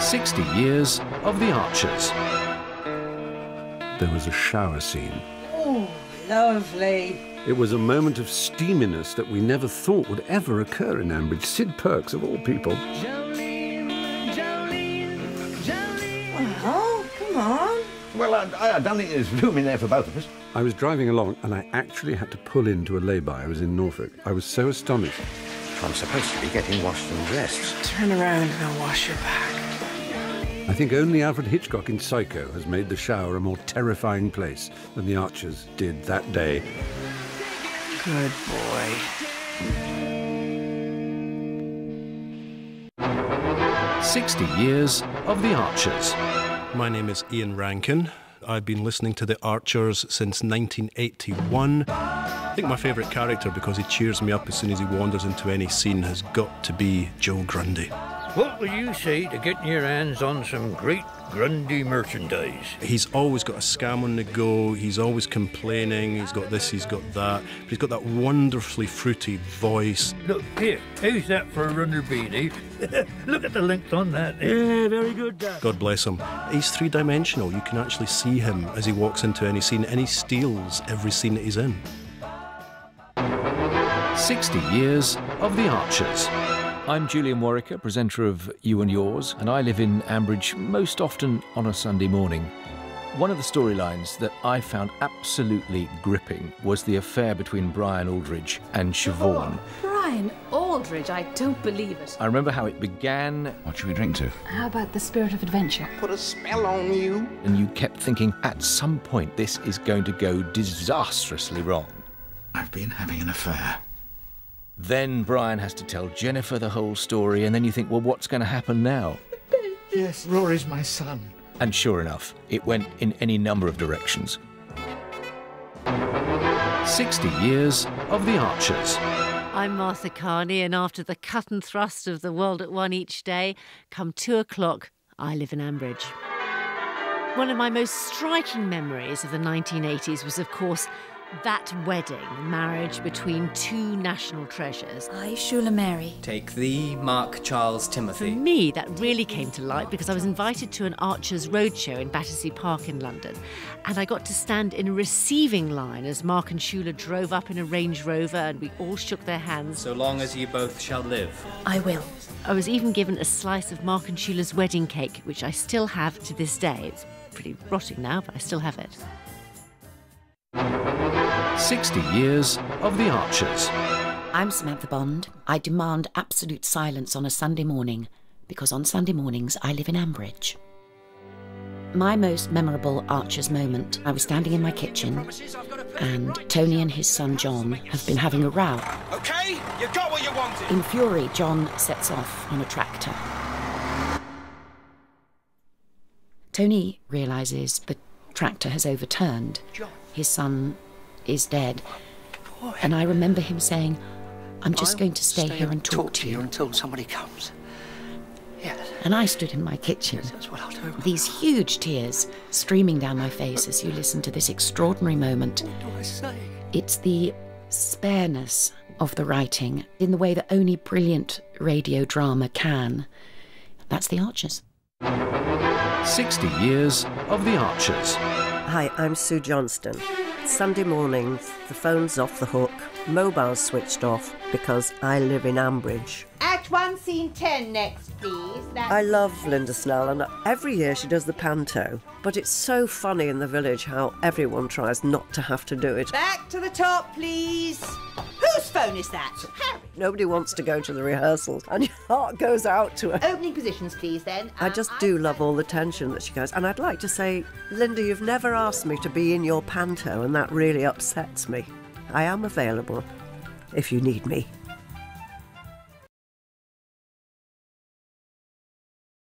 60 years of the Archers. There was a shower scene. Oh, lovely. It was a moment of steaminess that we never thought would ever occur in Ambridge. Sid Perks, of all people. Oh, come on. Well, I don't think there's room in there for both of us. I was driving along and I actually had to pull into a lay-by. I was in Norfolk. I was so astonished. I'm supposed to be getting washed and dressed. Turn around and I'll wash your back. I think only Alfred Hitchcock in Psycho has made the shower a more terrifying place than the Archers did that day. Good boy. "60 years of the Archers." My name is Ian Rankin. I've been listening to the Archers since 1981. I think my favourite character, because he cheers me up as soon as he wanders into any scene, has got to be Joe Grundy. What would you say to getting your hands on some great Grundy merchandise? He's always got a scam on the go, he's always complaining, he's got this, he's got that, but he's got that wonderfully fruity voice. Look, here, how's that for a runner beanie? Look at the length on that. Yeah, very good, Dad. God bless him. He's three-dimensional. You can actually see him as he walks into any scene, and he steals every scene that he's in. 60 years of the Archers. I'm Julian Worricker, presenter of You and Yours, and I live in Ambridge most often on a Sunday morning. One of the storylines that I found absolutely gripping was the affair between Brian Aldridge and Siobhan. Brian Aldridge, I don't believe it. I remember how it began. What should we drink to? How about the spirit of adventure? Put a spell on you. And you kept thinking, at some point this is going to go disastrously wrong. I've been having an affair. Then Brian has to tell Jennifer the whole story, and then you think, well, what's going to happen now? Yes, Rory's my son. And sure enough, it went in any number of directions. 60 years of the Archers. I'm Martha Kearney, and after the cut and thrust of the world at one each day, come 2 o'clock, I live in Ambridge. One of my most striking memories of the 1980s was, of course, that wedding, marriage between 2 national treasures. I, Shula Mary. Take thee, Mark Charles For Timothy. me, that really came to light because I was invited to an Archers Roadshow in Battersea Park in London, and I got to stand in a receiving line as Mark and Shula drove up in a Range Rover, and we all shook their hands. So long as ye both shall live. I will. I was even given a slice of Mark and Shula's wedding cake, which I still have to this day. It's pretty rotting now, but I still have it. 60 years of the Archers. I'm Samantha Bond. I demand absolute silence on a Sunday morning, because on Sunday mornings I live in Ambridge. My most memorable Archers moment, I was standing in my kitchen, and Tony and his son John have been having a row. Okay, you got what you wanted. In fury, John sets off on a tractor. Tony realises the tractor has overturned. His son is dead. And I remember him saying, I'm just going to stay here and talk to you until somebody comes. Yes. And I stood in my kitchen, That's what I'll do. these huge tears streaming down my face as you listen to this extraordinary moment. What do I say? It's the spareness of the writing in the way that only brilliant radio drama can. That's the Archers. 60 years of the Archers. Hi, I'm Sue Johnston. Sunday mornings, the phone's off the hook, mobile's switched off because I live in Ambridge. Act 1, Scene 10 next, please. I love Linda Snell, and every year she does the panto, but it's so funny in the village how everyone tries not to have to do it. Back to the top, please. Whose phone is that? Harry. Nobody wants to go to the rehearsals, and your heart goes out to her. Opening positions, please, then. I just do love all the tension that she goes. And I'd like to say, Linda, you've never asked me to be in your panto, and that really upsets me. I am available if you need me.